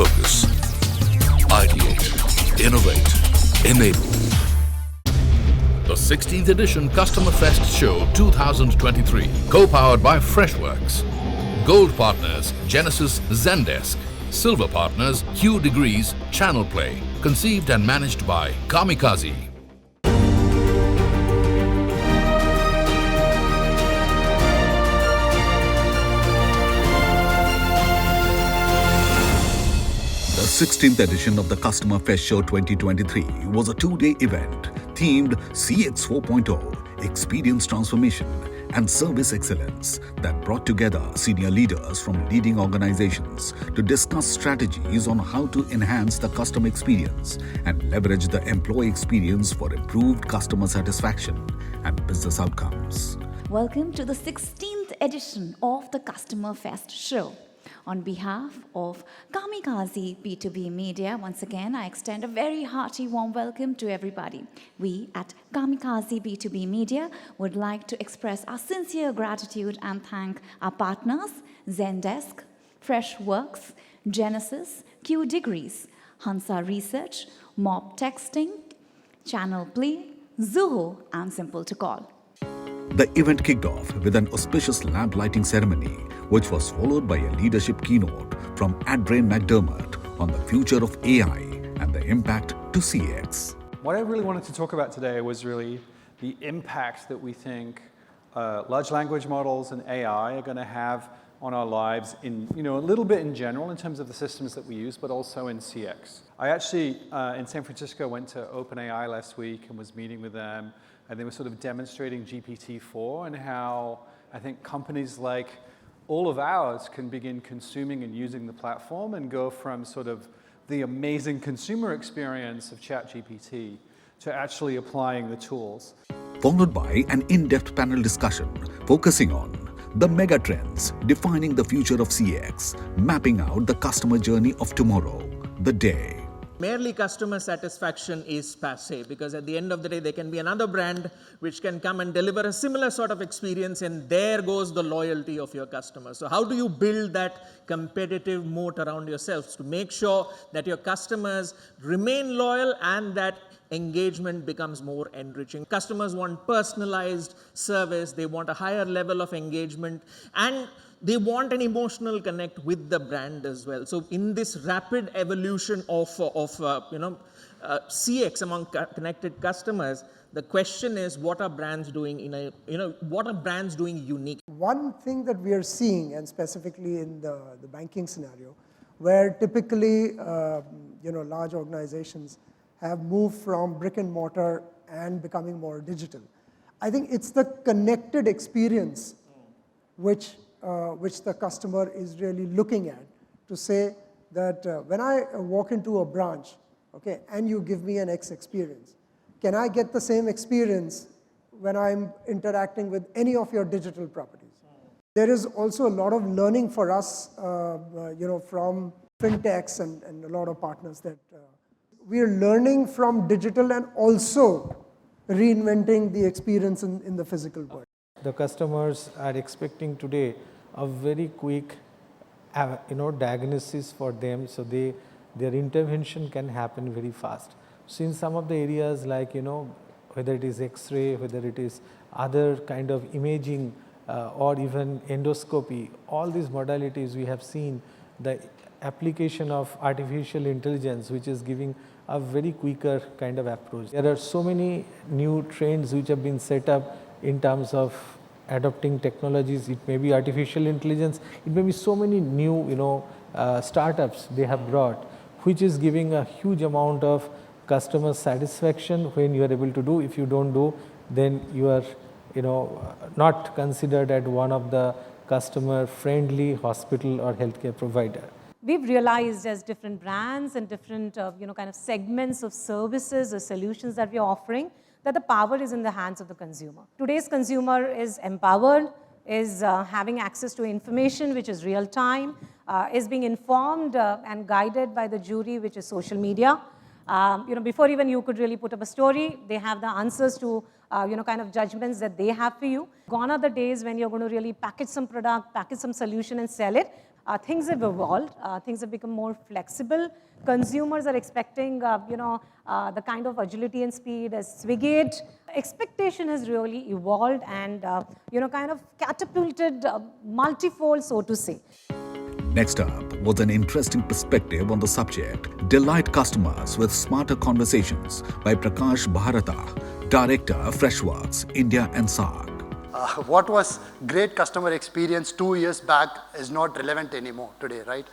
focus. Ideate, innovate, enable. The 16th edition Customer Fest Show 2023, co-powered by Freshworks. Gold partners Genesis Zendesk. Silver partners Q Degrees Channel Play. Conceived and managed by Kamikaze. The 16th edition of the Customer Fest Show 2023 was a two-day event themed CX 4.0, Experience Transformation and Service Excellence that brought together senior leaders from leading organizations to discuss strategies on how to enhance the customer experience and leverage the employee experience for improved customer satisfaction and business outcomes. Welcome to the 16th edition of the Customer Fest Show. On behalf of Kamikaze B2B Media, once again, I extend a very hearty warm welcome to everybody. We at Kamikaze B2B Media would like to express our sincere gratitude and thank our partners, Zendesk, Freshworks, Genesis, Q Degrees, Hansa Research, Mob Texting, Channel Play, Zuho, and Simple to Call. The event kicked off with an auspicious lamp lighting ceremony, which was followed by a leadership keynote from Adrian McDermott on the future of AI and the impact to CX. What I really wanted to talk about today was really the impact that we think large language models and AI are going to have on our lives in, a little bit in general in terms of the systems that we use, but also in CX. I actually, in San Francisco, went to OpenAI last week and was meeting with them, and they were sort of demonstrating GPT-4 and how I think companies like all of ours can begin consuming and using the platform and go from sort of the amazing consumer experience of ChatGPT to actually applying the tools. Followed by an in-depth panel discussion focusing on the mega trends defining the future of CX, mapping out the customer journey of tomorrow, the day. Merely customer satisfaction is passé, because at the end of the day, there can be another brand which can come and deliver a similar sort of experience, and there goes the loyalty of your customers. So how do you build that competitive moat around yourselves to make sure that your customers remain loyal and that engagement becomes more enriching? Customers want personalized service, they want a higher level of engagement, and they want an emotional connect with the brand as well. So in this rapid evolution of CX among connected customers, the question is, what are brands doing what are brands doing unique? One thing that we are seeing, and specifically in the banking scenario, where typically large organizations have moved from brick and mortar and becoming more digital. I think it's the connected experience which the customer is really looking at to say that when I walk into a branch, okay, and you give me an X experience, can I get the same experience when I'm interacting with any of your digital properties? There is also a lot of learning for us, from fintechs and a lot of partners that we are learning from digital and also reinventing the experience in the physical world. The customers are expecting today a very quick diagnosis for them, so their intervention can happen very fast. So in some of the areas like whether it is X-ray, whether it is other kind of imaging or even endoscopy, all these modalities we have seen the application of artificial intelligence, which is giving a very quicker kind of approach. There are so many new trends which have been set up in terms of adopting technologies. It may be artificial intelligence, it may be so many new startups they have brought, which is giving a huge amount of customer satisfaction when you are able to do. If you don't do, then you are not considered as one of the customer friendly hospital or healthcare provider. We've realized as different brands and different kind of segments of services or solutions that we're offering, that the power is in the hands of the consumer. Today's consumer is empowered, is having access to information which is real time, is being informed and guided by the jury, which is social media. Before even you could really put up a story, they have the answers to kind of judgments that they have for you. Gone are the days when you're going to really package some product, package some solution and sell it. Things have evolved. Things have become more flexible. Consumers are expecting, the kind of agility and speed as Swigate. Expectation has really evolved and, kind of catapulted multifold, so to say. Next up was an interesting perspective on the subject, Delight Customers with Smarter Conversations by Prakash Bharata, Director, Freshworks, India and SAARC. What was great customer experience 2 years back is not relevant anymore today, right?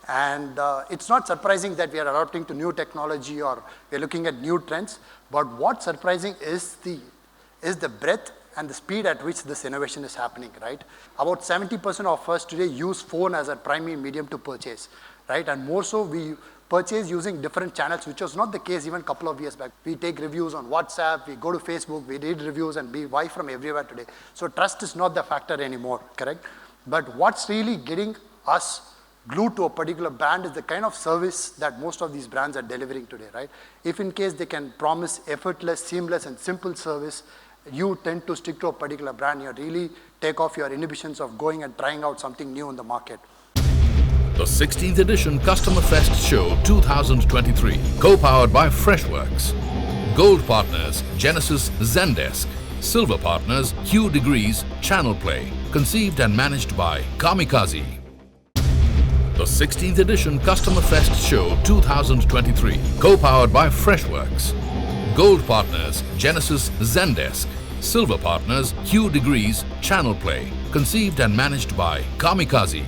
And it's not surprising that we are adapting to new technology or we're looking at new trends, but what's surprising is the breadth and the speed at which this innovation is happening, right? About 70% of us today use phone as a primary medium to purchase, right? And more so, we purchase using different channels, which was not the case even a couple of years back. We take reviews on WhatsApp, we go to Facebook, we read reviews and we buy from everywhere today. So trust is not the factor anymore, correct? But what's really getting us glued to a particular brand is the kind of service that most of these brands are delivering today, right? If in case they can promise effortless, seamless and simple service, you tend to stick to a particular brand. You really take off your inhibitions of going and trying out something new in the market. The 16th edition Customer Fest Show 2023, co-powered by Freshworks. Gold partners Genesis Zendesk. Silver partners Hue Degrees Channel Play. Conceived and managed by Kamikaze. The 16th edition Customer Fest Show 2023, co-powered by Freshworks. Gold partners Genesis Zendesk. Silver partners Hue Degrees Channel Play. Conceived and managed by Kamikaze.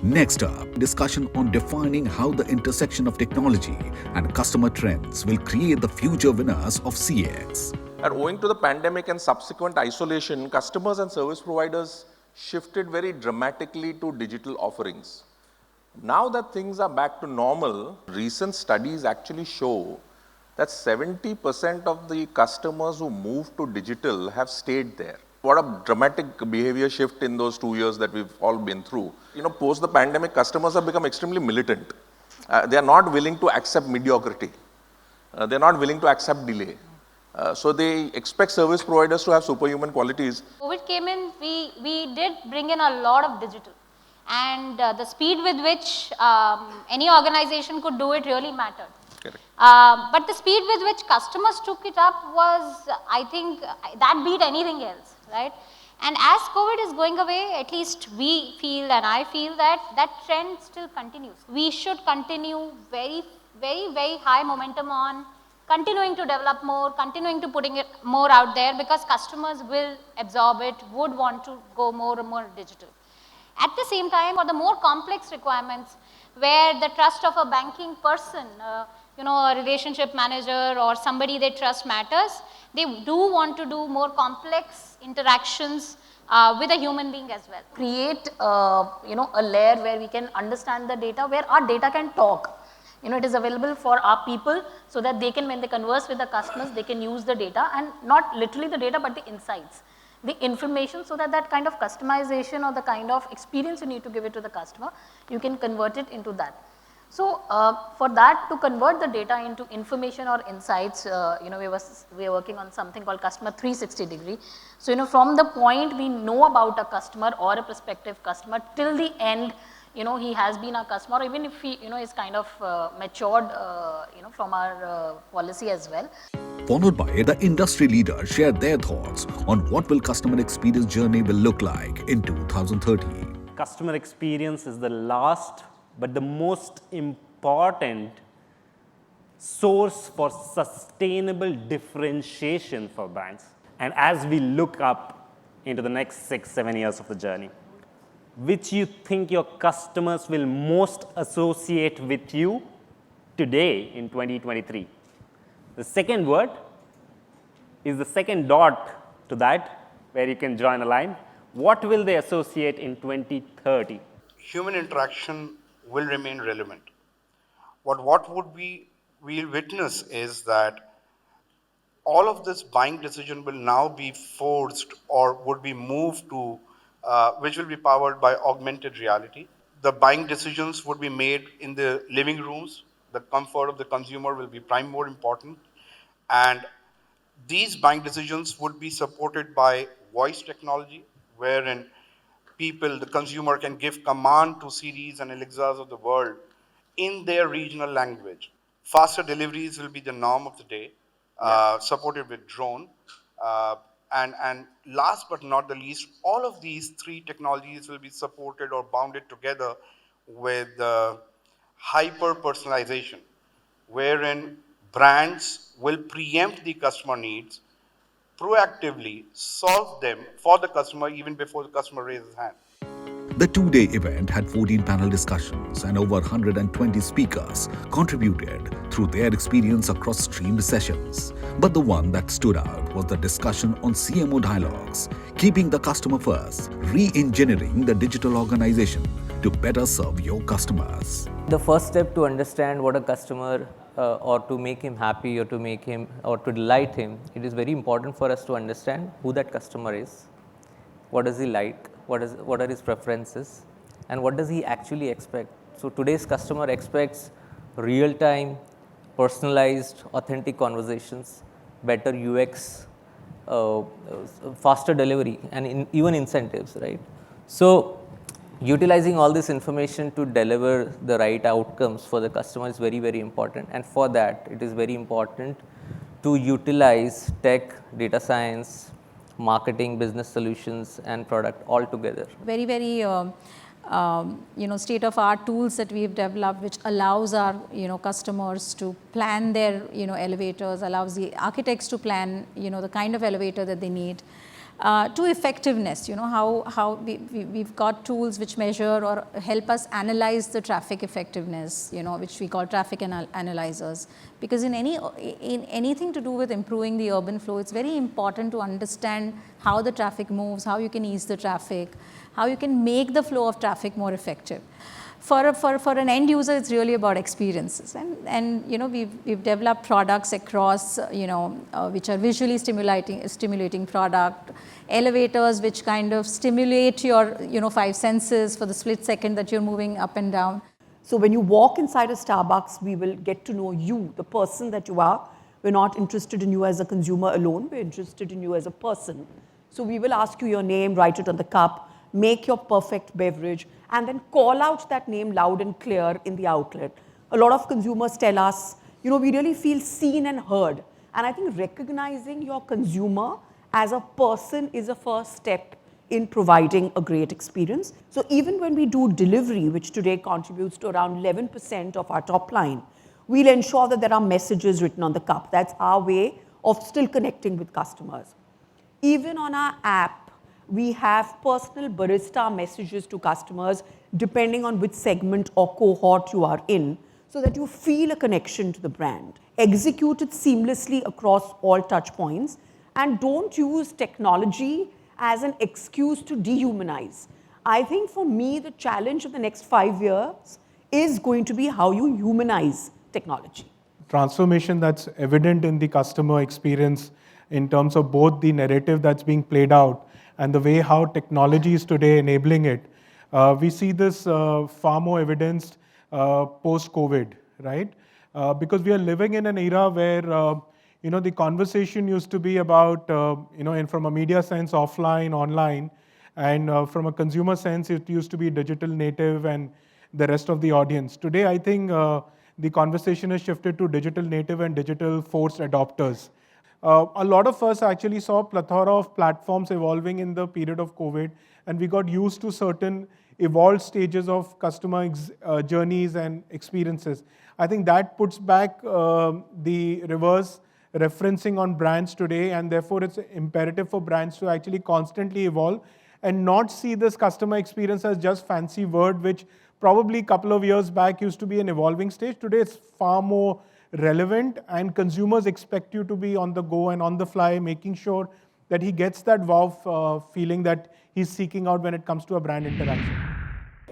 Next up, discussion on defining how the intersection of technology and customer trends will create the future winners of CX. And owing to the pandemic and subsequent isolation, customers and service providers shifted very dramatically to digital offerings. Now that things are back to normal, recent studies actually show that 70% of the customers who moved to digital have stayed there. What a dramatic behavior shift in those 2 years that we've all been through. Post the pandemic, customers have become extremely militant. They are not willing to accept mediocrity. They're not willing to accept delay. So they expect service providers to have superhuman qualities. COVID came in, we did bring in a lot of digital. And the speed with which any organization could do it really mattered. But the speed with which customers took it up was, I think, that beat anything else, right? And as COVID is going away, at least we feel and I feel that trend still continues. We should continue very, very, very high momentum on continuing to develop more, continuing to putting it more out there because customers will absorb it, would want to go more and more digital. At the same time, for the more complex requirements where the trust of a banking person, a relationship manager or somebody they trust matters, they do want to do more complex interactions with a human being as well. Create, a layer where we can understand the data, where our data can talk. It is available for our people so that they can, when they converse with the customers, they can use the data and not literally the data, but the insights, the information, so that that kind of customization or the kind of experience you need to give it to the customer, you can convert it into that. So for that, to convert the data into information or insights, we are working on something called customer 360 degree. So from the point we know about a customer or a prospective customer till the end, he has been a customer, even if he is kind of matured from our policy as well. Followed by the industry leaders share their thoughts on what will customer experience journey will look like in 2030. Customer experience is the last but the most important source for sustainable differentiation for brands. And as we look up into the next 6-7 years of the journey, which you think your customers will most associate with you today in 2023? The second word is the second dot to that, where you can join a line. What will they associate in 2030? Human interaction will remain relevant. What would we'll witness is that all of this buying decision will now be forced or would be moved to which will be powered by augmented reality. The buying decisions would be made in the living rooms. The comfort of the consumer will be more important. And These buying decisions would be supported by voice technology, wherein the consumer can give command to Siris and Alexas of the world in their regional language. Faster deliveries will be the norm of the day, supported with drone. Uh, and last but not the least, all of these three technologies will be supported or bounded together with hyper personalization, wherein brands will preempt the customer needs, proactively solve them for the customer even before the customer raises his hand. The two-day event had 14 panel discussions and over 120 speakers contributed through their experience across streamed sessions. But the one that stood out was the discussion on CMO dialogues, keeping the customer first, re-engineering the digital organization to better serve your customers. The first step to understand what a customer or to make him happy or to make him or to delight him, it is very important for us to understand who that customer is, what does he like, what are his preferences, and what does he actually expect. So today's customer expects real-time, personalized, authentic conversations, better UX, faster delivery, and even incentives, right? So utilizing all this information to deliver the right outcomes for the customer is very, very important. And for that, it is very important to utilize tech, data science, marketing, business solutions, and product all together. Very, very state-of-art tools that we've developed, which allows our customers to plan their elevators, allows the architects to plan the kind of elevator that they need. To effectiveness, how we've got tools which measure or help us analyze the traffic effectiveness, which we call traffic analyzers. Because in anything to do with improving the urban flow, it's very important to understand how the traffic moves, how you can ease the traffic, how you can make the flow of traffic more effective. For an end user, it's really about experiences, and we've developed products across which are visually stimulating product, elevators which kind of stimulate your 5 senses for the split second that you're moving up and down. So when you walk inside a Starbucks, we will get to know you, the person that you are. We're not interested in you as a consumer alone, we're interested in you as a person. So we will ask you your name, write it on the cup, make your perfect beverage, and then call out that name loud and clear in the outlet. A lot of consumers tell us, we really feel seen and heard. And I think recognizing your consumer as a person is a first step in providing a great experience. So even when we do delivery, which today contributes to around 11% of our top line, we'll ensure that there are messages written on the cup. That's our way of still connecting with customers. Even on our app, we have personal barista messages to customers depending on which segment or cohort you are in, so that you feel a connection to the brand. Execute it seamlessly across all touch points, and don't use technology as an excuse to dehumanize. I think for me, the challenge of the next 5 years is going to be how you humanize technology. Transformation that's evident in the customer experience in terms of both the narrative that's being played out and the way how technology is today enabling it. We see this far more evidenced post-COVID, right? Because we are living in an era where the conversation used to be about, and from a media sense, offline, online, and from a consumer sense, it used to be digital native and the rest of the audience. Today, I think the conversation has shifted to digital native and digital forced adopters. A lot of us actually saw a plethora of platforms evolving in the period of COVID, and we got used to certain evolved stages of customer journeys and experiences. I think that puts back the reverse referencing on brands today, and therefore it's imperative for brands to actually constantly evolve and not see this customer experience as just fancy word, which probably a couple of years back used to be an evolving stage. Today it's far more relevant, and consumers expect you to be on the go and on the fly, making sure that he gets that wow feeling that he's seeking out when it comes to a brand interaction.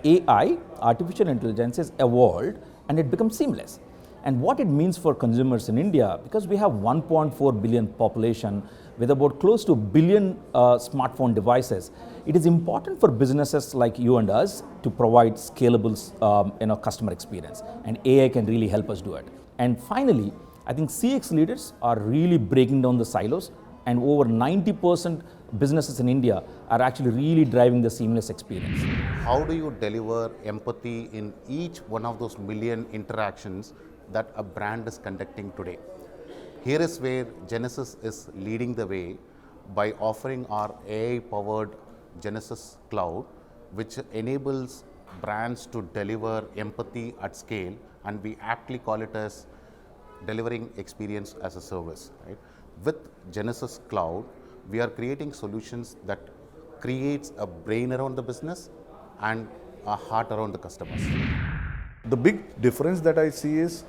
AI, artificial intelligence, is evolved and it becomes seamless. And what it means for consumers in India, because we have 1.4 billion population with about close to 1 billion smartphone devices, it is important for businesses like you and us to provide scalable customer experience, and AI can really help us do it. And finally, I think CX leaders are really breaking down the silos, and over 90% businesses in India are actually really driving the seamless experience. How do you deliver empathy in each one of those million interactions that a brand is conducting today? Here is where Genesys is leading the way by offering our AI-powered Genesys Cloud, which enables brands to deliver empathy at scale, and we aptly call it as delivering experience as a service. Right? With Genesys Cloud, we are creating solutions that creates a brain around the business and a heart around the customers. The big difference that I see is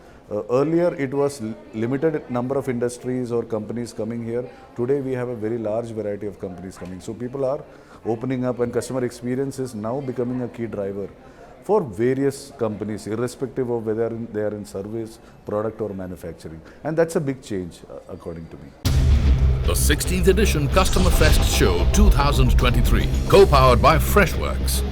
earlier it was limited number of industries or companies coming here. Today we have a very large variety of companies coming. So people are opening up, and customer experience is now becoming a key driver for various companies, irrespective of whether they are in service, product or manufacturing. And that's a big change according to me. The 16th edition Customer Fest Show 2023, co-powered by Freshworks.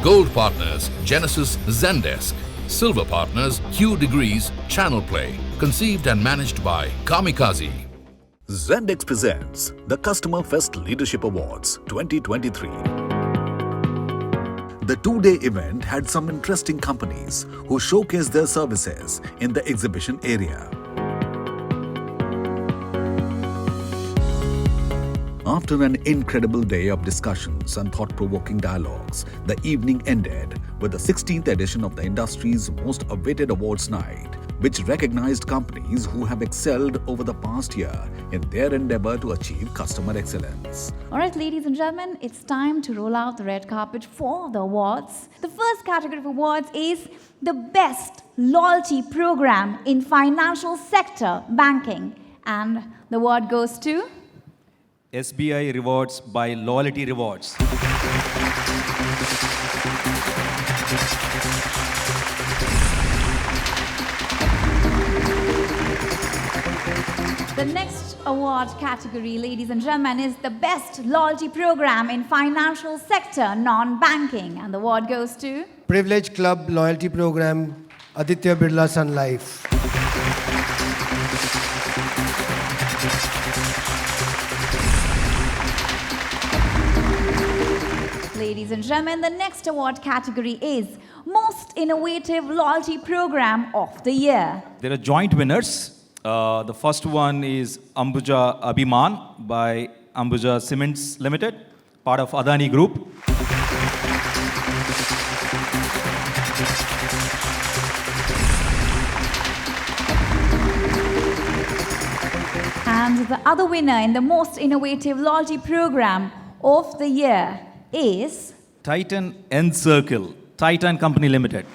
Gold partners Genesys Zendesk. Silver partners Hue Degrees Channel Play. Conceived and managed by Kamikaze. Zendesk presents the Customer Fest Leadership Awards 2023. The two-day event had some interesting companies who showcased their services in the exhibition area. After an incredible day of discussions and thought-provoking dialogues, the evening ended with the 16th edition of the industry's most awaited awards night, which recognized companies who have excelled over the past year in their endeavor to achieve customer excellence. All right, ladies and gentlemen, it's time to roll out the red carpet for the awards. The first category of awards is the Best Loyalty Program in Financial Sector Banking. And the award goes to SBI Rewards by Loyalty Rewards. The next award category, ladies and gentlemen, is the Best Loyalty Program in Financial Sector Non-Banking. And the award goes to Privilege Club Loyalty Program, Aditya Birla Sun Life. Ladies and gentlemen, the next award category is Most Innovative Loyalty Program of the Year. There are joint winners. The first one is Ambuja Abhiman by Ambuja Cements Limited, part of Adani Group. And the other winner in the Most Innovative Loyalty Program of the Year is Titan Encircle, Titan Company Limited.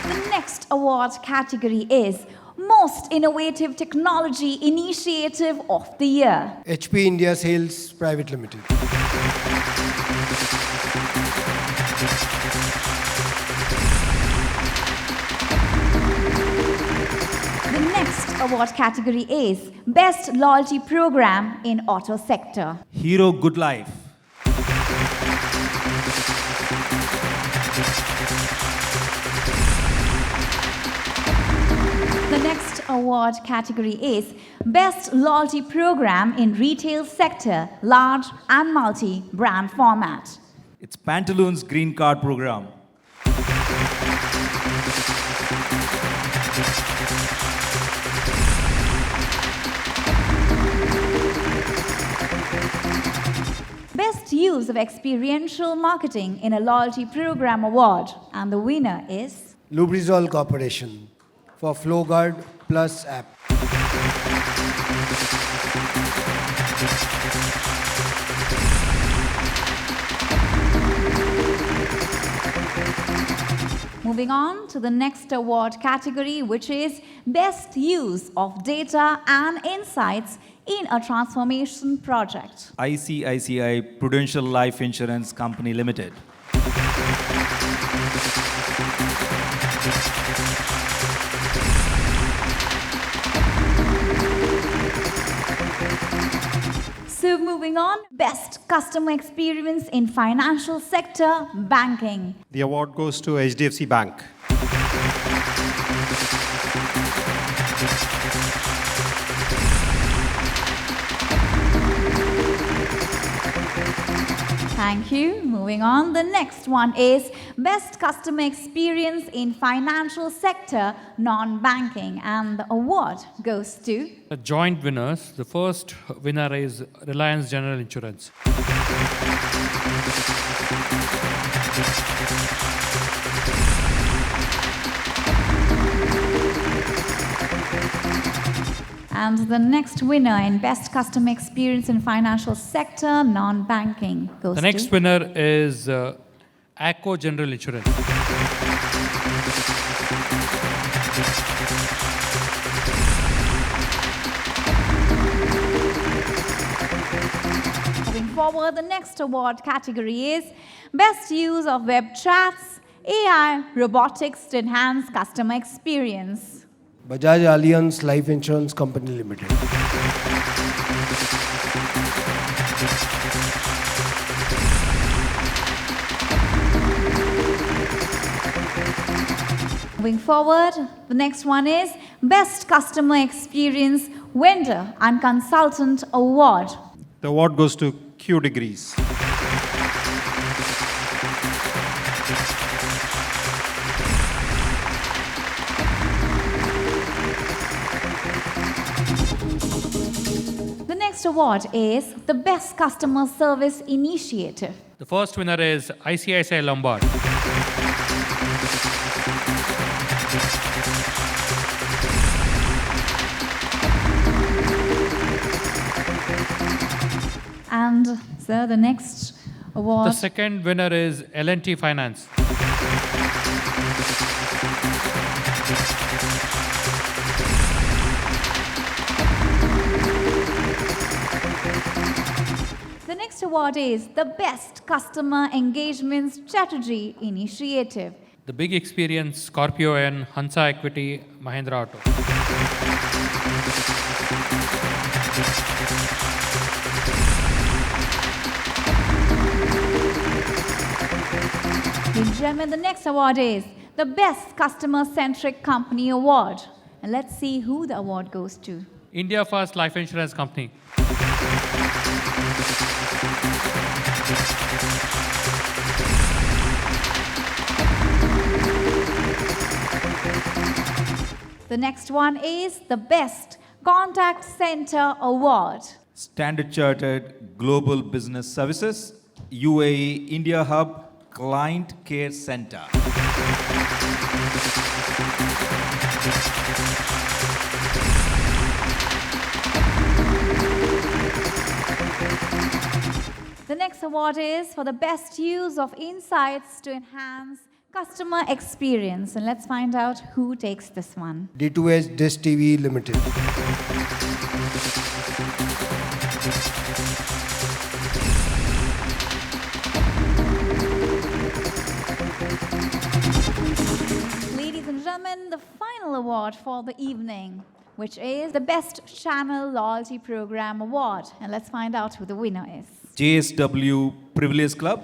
The next award category is Most Innovative Technology Initiative of the Year. HP India Sales Private Limited. The next award category is Best Loyalty Program in Auto Sector. Hero Good Life. The next award category is Best Loyalty Program in Retail Sector, Large and Multi-Brand Format. It's Pantaloons Green Card Program. Best Use of Experiential Marketing in a Loyalty Program Award. And the winner is Lubrizol Corporation for FlowGuard Plus app. Moving on to the next award category, which is Best Use of Data and Insights in a Transformation Project. ICICI Prudential Life Insurance Company Limited. So moving on, best customer experience in financial sector, banking. The award goes to HDFC Bank. Thank you. Moving on, the next one is best customer experience in financial sector, non-banking, and the award goes to The joint winners. The first winner is Reliance General Insurance. And the next winner in best customer experience in financial sector, non-banking goes The to next winner is ACO General Insurance. Moving forward, the next award category is best use of web chats, AI, robotics to enhance customer experience. Bajaj Allianz Life Insurance Company Limited. Moving forward, the next one is Best Customer Experience Vendor and Consultant Award. The award goes to Q Degrees. The next award is the Best Customer Service Initiative. The first winner is ICICI Lombard. And sir, the next award. The second winner is L&T Finance. The next award is the Best Customer Engagement Strategy Initiative. The Big Experience, Scorpio and Hansa Equity, Mahindra Auto. Ladies and gentlemen, the next award is the Best Customer-Centric Company Award. And let's see who the award goes to. India First Life Insurance Company. The next one is the Best Contact Center Award. Standard Chartered Global Business Services, UAE India Hub, Client Care Center. The next award is for the best use of insights to enhance customer experience. And let's find out who takes this one. D2H Dish TV Limited. Ladies and gentlemen, the final award for the evening, which is the Best Channel Loyalty Program Award. And let's find out who the winner is. JSW Privilege Club.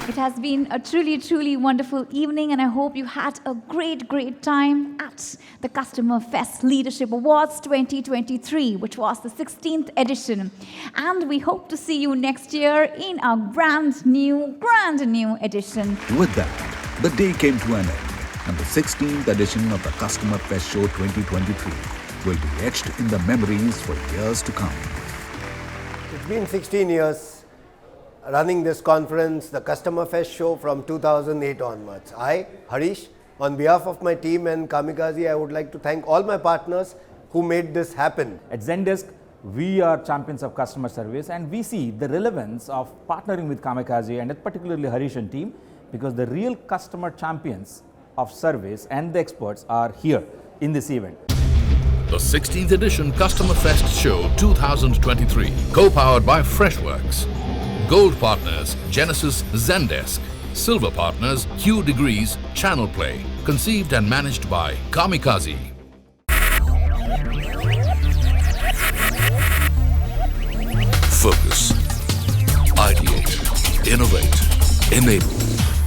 It has been a truly wonderful evening, and I hope you had a great time at the Customer Fest Leadership Awards 2023, which was the 16th edition. And we hope to see you next year in our brand new edition. With that, the day came to an end, and the 16th edition of the Customer Fest Show 2023 will be etched in the memories for years to come. It's been 16 years running this conference, the Customer Fest Show from 2008 onwards. I, Harish, on behalf of my team and Kamikaze, I would like to thank all my partners who made this happen. At Zendesk, we are champions of customer service, and we see the relevance of partnering with Kamikaze and particularly Harish and team, because the real customer champions of service and the experts are here in this event. The 16th edition Customer Fest Show 2023, co-powered by Freshworks, Gold partners Genesis Zendesk. Silver partners Q Degrees Channel Play. Conceived and managed by Kamikaze. Focus. Ideate. Innovate. Enable.